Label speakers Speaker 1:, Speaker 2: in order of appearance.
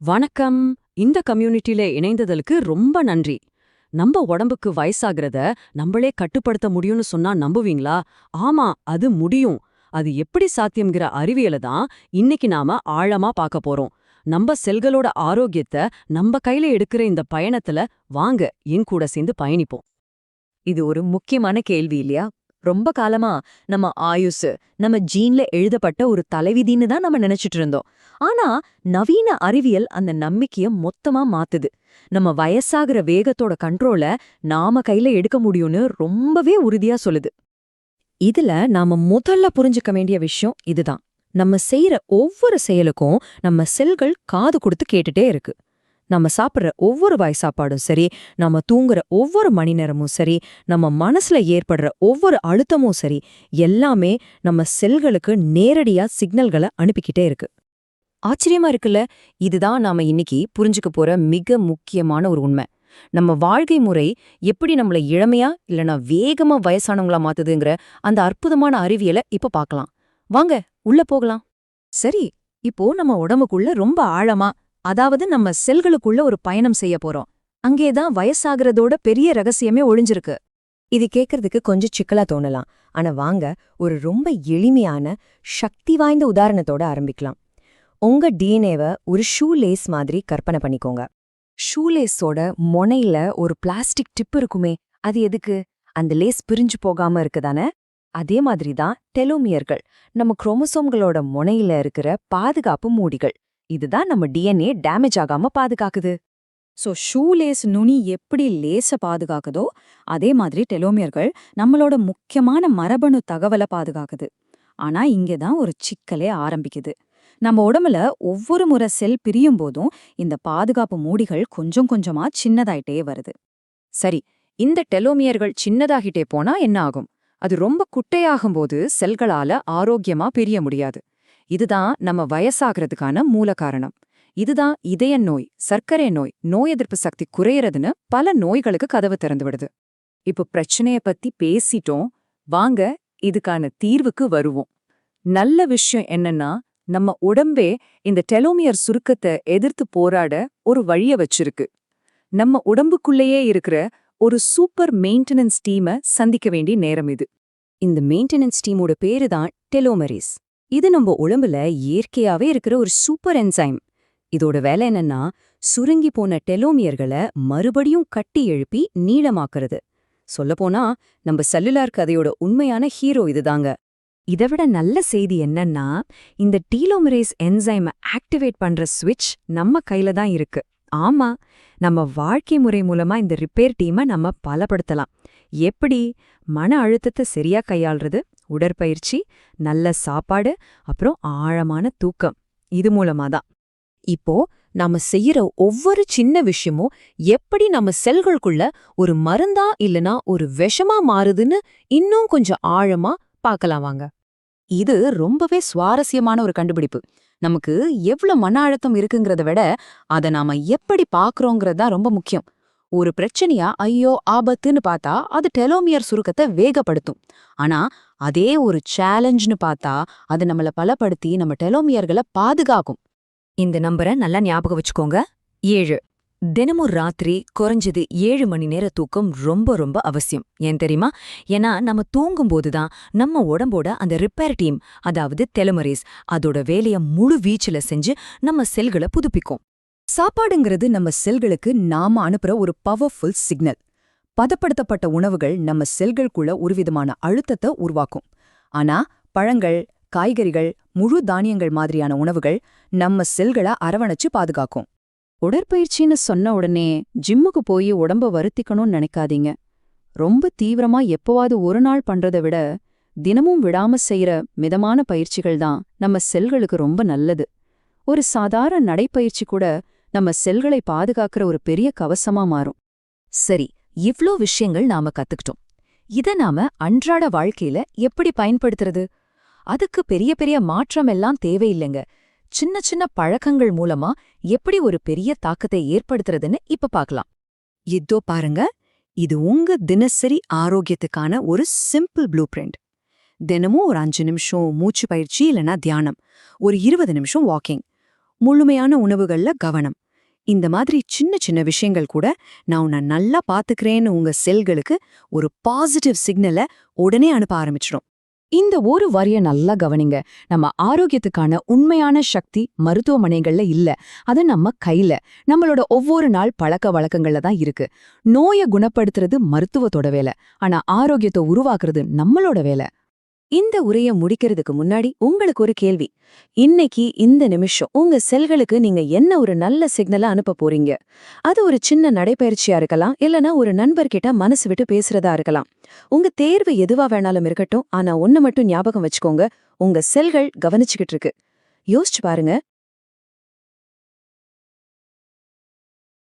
Speaker 1: வணக்கம். இந்த கம்யூனிட்டில இணைந்ததற்கு ரொம்ப நன்றி. நம்ம உடம்புக்கு வயசாகிறத நம்மளே கட்டுப்படுத்த முடியும்னு சொன்னா நம்புவீங்களா? ஆமா, அது முடியும். அது எப்படி சாத்தியம்ங்கிற அறிவியல தான் இன்னைக்கு நாம ஆழமா பார்க்க போறோம். நம்ம செல்களோட ஆரோக்கியத்தை நம்ம கையில எடுக்கிற இந்த பயணத்துல வாங்க என் கூட சேர்ந்து பயணிப்போம்.
Speaker 2: இது ஒரு முக்கியமான கேள்வி இல்லையா? ரொம்ப காலமா நம்ம ஆயுசு, நம்ம ஜீன்ல எழுதப்பட்ட ஒரு தலைவிதின்னு தான் நம்ம நினைச்சிட்டு இருந்தோம். ஆனா நவீன அறிவியல் அந்த நம்பிக்கைய மொத்தமா மாத்துது. நம்ம வயசாகிற வேகத்தோட கண்ட்ரோல நாம கையில எடுக்க முடியும்னு ரொம்பவே உறுதியா சொல்லுது. இதுல நாம முதல்ல புரிஞ்சுக்க வேண்டிய விஷயம் இதுதான். நம்ம செய்யற ஒவ்வொரு செயலுக்கும் நம்ம செல்கள் காது கொடுத்து கேட்டுட்டே இருக்கு. நம்ம சாப்பிடுற ஒவ்வொரு வாய் சாப்பாடும் சரி, நம்ம தூங்குற ஒவ்வொரு மணி நேரமும் சரி, நம்ம மனசுல ஏற்படுற ஒவ்வொரு அழுத்தமும் சரி, எல்லாமே நம்ம செல்களுக்கு நேரடியா சிக்னல்களை அனுப்பிக்கிட்டே இருக்கு. ஆச்சரியமா இருக்குல்ல? இதுதான் நாம இன்னைக்கு புரிஞ்சுக்க போற மிக முக்கியமான ஒரு உண்மை. நம்ம வாழ்க்கை முறை எப்படி நம்மள இளமையா இல்லனா வேகமா வயசானவங்களா மாத்துதுங்கிற அந்த அற்புதமான அறிவியலை இப்ப பார்க்கலாம். வாங்க உள்ள போகலாம்.
Speaker 3: சரி, இப்போ நம்ம உடம்புக்குள்ள ரொம்ப ஆழமா, அதாவது நம்ம செல்களுக்குள்ள ஒரு பயணம் செய்ய போறோம். அங்கேதான் வயசாகிறதோட பெரிய ரகசியமே ஒளிஞ்சிருக்கு.
Speaker 2: இது கேட்கறதுக்கு கொஞ்சம் சிக்கலா தோணலாம். ஆனா வாங்க ஒரு ரொம்ப எளிமையான, சக்தி வாய்ந்த உதாரணத்தோட ஆரம்பிக்கலாம். உங்க டிஎன்ஏவ ஒரு ஷூ லேஸ் மாதிரி கற்பனை பண்ணிக்கோங்க. ஷூ லேஸோட மொனையில ஒரு பிளாஸ்டிக் டிப் இருக்குமே, அது எதுக்கு? அந்த லேஸ் பிரிஞ்சு போகாம இருக்குதானே? அதே மாதிரி தான் டெலோமியர்கள், நம்ம குரோமோசோம்களோட மொனையில இருக்கிற பாதுகாப்பு மூடிகள். இதுதான் நம்ம டிஎன்ஏ டேமேஜ் ஆகாம பாதுகாக்குது.
Speaker 3: ஷூ லேஸ் நுனி எப்படி லேச பாதுகாக்குதோ, அதே மாதிரி டெலோமியர்கள் நம்மளோட முக்கியமான மரபணு தகவலை பாதுகாக்குது. ஆனா இங்கதான் ஒரு சிக்கலே ஆரம்பிக்குது. நம்ம உடம்புல ஒவ்வொரு முறை செல் பிரியும் போதும் இந்த பாதுகாப்பு மூடிகள் கொஞ்சம் கொஞ்சமா சின்னதாயிட்டே வருது.
Speaker 2: சரி, இந்த டெலோமியர்கள் சின்னதாகிட்டே போனா என்ன ஆகும்? அது ரொம்ப குட்டையாகும்போது செல்களால ஆரோக்கியமா பிரிய முடியாது. இதுதான் நம்ம வயசாகிறதுக்கான மூல காரணம். இதுதான் இதய நோய், சர்க்கரை நோய், நோய் எதிர்ப்பு சக்தி குறையறதுன்னு பல நோய்களுக்கு கதவு திறந்து விடுது. இப்ப பிரச்சனைய பத்தி பேசிட்டோம், வாங்க இதுக்கான தீர்வுக்கு வருவோம். நல்ல விஷயம் என்னன்னா, நம்ம உடம்பே இந்த டெலோமியர் சுருக்கத்தை எதிர்த்து போராட ஒரு வழிய வச்சிருக்கு. நம்ம உடம்புக்குள்ளேயே இருக்கிற ஒரு சூப்பர் மெயின்டெனன்ஸ் டீமை சந்திக்க வேண்டிய நேரம் இது. இந்த மெயின்டெனன்ஸ் டீமோட பேரு தான் டெலோமரேஸ். இது நம்ம உடம்புல இயற்கையாவே இருக்கிற ஒரு சூப்பர் என்சைம். இதோட வேலை என்னன்னா, சுருங்கி போன டெலோமியர்களை மறுபடியும் கட்டி எழுப்பி நீளமாக்குறது. சொல்லப்போனா நம்ம செல்லுலார் கதையோட உண்மையான ஹீரோ இதுதாங்க. இதைவிட நல்ல செய்தி என்னன்னா, இந்த டீலோமரேஸ் என்சைமை ஆக்டிவேட் பண்ற ஸ்விட்ச் நம்ம கையில தான் இருக்கு. ஆமா, நம்ம வாழ்க்கை முறை மூலமா இந்த ரிப்பேர் டீமை நம்ம பலப்படுத்தலாம். எப்படி? மன அழுத்தத்தை சரியா கையாள்றது, உடற்பயிற்சி, நல்ல சாப்பாடு, அப்புறம் ஆழமான தூக்கம். இது மூலமாதான். இப்போ நாம செய்யற ஒவ்வொரு சின்ன விஷயமும் எப்படி நம்ம செல்களுக்குள்ள ஒரு மருந்தா இல்லனா ஒரு விஷமா மாறுதுன்னு இன்னும் கொஞ்சம் ஆழமா பார்க்கலாம் வாங்க. இது ரொம்பவே சுவாரஸ்யமான ஒரு கண்டுபிடிப்பு. நமக்கு எவ்வளவு மன அழுத்தம் இருக்குங்கிறத விட அதை நாம எப்படி பாக்குறோங்கிறது தான் ரொம்ப முக்கியம். ஒரு பிரச்சனையா ஐயோ ஆபத்துன்னு பார்த்தா அது டெலோமியர் சுருக்கத்தை வேகப்படுத்தும். ஆனா அதே ஒரு சேலஞ்சுன்னு பார்த்தா அது நம்மள பலப்படுத்தி நம்ம டெலோமியர்களை பாதுகாக்கும். இந்த நம்பரை நல்லா ஞாபகம் வச்சுக்கோங்க. 7. தினமும் ராத்திரி குறைஞ்சது 7 மணி நேர தூக்கம் ரொம்ப ரொம்ப அவசியம். ஏன் தெரியுமா? ஏன்னா நம்ம தூங்கும்போது தான் நம்ம உடம்போட அந்த ரிப்பேர் டீம், அதாவது டெலோமரேஸ், அதோட வேலைய முழு வீச்சுல செஞ்சு நம்ம செல்களை புதுப்பிக்கும். சாப்பாடுங்கிறது நம்ம செல்களுக்கு நாம அனுப்புற ஒரு பவர்ஃபுல் சிக்னல். பதப்படுத்தப்பட்ட உணவுகள் நம்ம செல்களுக்குள்ள ஒருவிதமான அழுத்தத்தை உருவாக்கும். ஆனா பழங்கள், காய்கறிகள், முழு தானியங்கள் மாதிரியான உணவுகள் நம்ம செல்களை அரவணைச்சு பாதுகாக்கும். உடற்பயிற்சின்னு சொன்ன உடனே ஜிம்முக்கு போய் உடம்ப வருத்திக்கணும்னு நினைக்காதீங்க. ரொம்ப தீவிரமா எப்பவாவது ஒரு நாள் பண்றதை விட தினமும் விடாம செய்யற மிதமான பயிற்சிகள் தான் நம்ம செல்களுக்கு ரொம்ப நல்லது. ஒரு சாதாரண நடைப்பயிற்சி கூட நம்ம செல்களை பாதுகாக்கிற ஒரு பெரிய கவசமா மாறும். சரி, இவ்ளோ விஷயங்கள் நாம கத்துக்கிட்டோம். இத நாம அன்றாட வாழ்க்கையில எப்படி பயன்படுத்துறது? அதுக்கு பெரிய பெரிய மாற்றம் எல்லாம் தேவையில்லைங்க. சின்ன சின்ன பழக்கங்கள் மூலமா எப்படி ஒரு பெரிய தாக்கத்தை ஏற்படுத்துறதுன்னு இப்ப பார்க்கலாம். இதோ பாருங்க, இது உங்க தினசரி ஆரோக்கியத்துக்கான ஒரு சிம்பிள் ப்ளூ பிரிண்ட். தினமும் ஒரு 5 நிமிஷம் மூச்சு பயிற்சி இல்லைன்னா தியானம், ஒரு 20 நிமிஷம் வாக்கிங், முழுமையான உணவுகள்ல கவனம். இந்த மாதிரி சின்ன சின்ன விஷயங்கள் கூட நான் உன்னை நல்லா பாத்துக்கிறேன்னு உங்க செல்களுக்கு ஒரு பாசிட்டிவ் சிக்னலை உடனே அனுப்ப ஆரம்பிச்சிடும்.
Speaker 4: இந்த ஒரு வரிய நல்லா கவனிங்க. நம்ம ஆரோக்கியத்துக்கான உண்மையான சக்தி மருத்துவமனைகள்ல இல்ல, அது நம்ம கையில, நம்மளோட ஒவ்வொரு நாள் பழக்க வழக்கங்கள்ல தான் இருக்கு. நோயை குணப்படுத்துறது மருத்துவத்தோட வேலை, ஆனா ஆரோக்கியத்தை உருவாக்குறது நம்மளோட வேலை.
Speaker 2: இந்த உரையை முடிக்கிறதுக்கு முன்னாடி உங்களுக்கு ஒரு கேள்வி. இன்னைக்கு இந்த நிமிஷம் உங்க செல்களுக்கு நீங்க என்ன ஒரு நல்ல சிக்னலை அனுப்ப போறீங்க? அது ஒரு சின்ன நடைப்பயிற்சியா இருக்கலாம், இல்லனா ஒரு நண்பர்கிட்ட மனசு விட்டு பேசுறதா இருக்கலாம். உங்க தேர்வு எதுவா வேணாலும் இருக்கட்டும், ஆனா ஒண்ணு மட்டும் ஞாபகம் வச்சுக்கோங்க, உங்க செல்கள் கவனிச்சுக்கிட்டு இருக்கு. யோசிச்சு பாருங்க,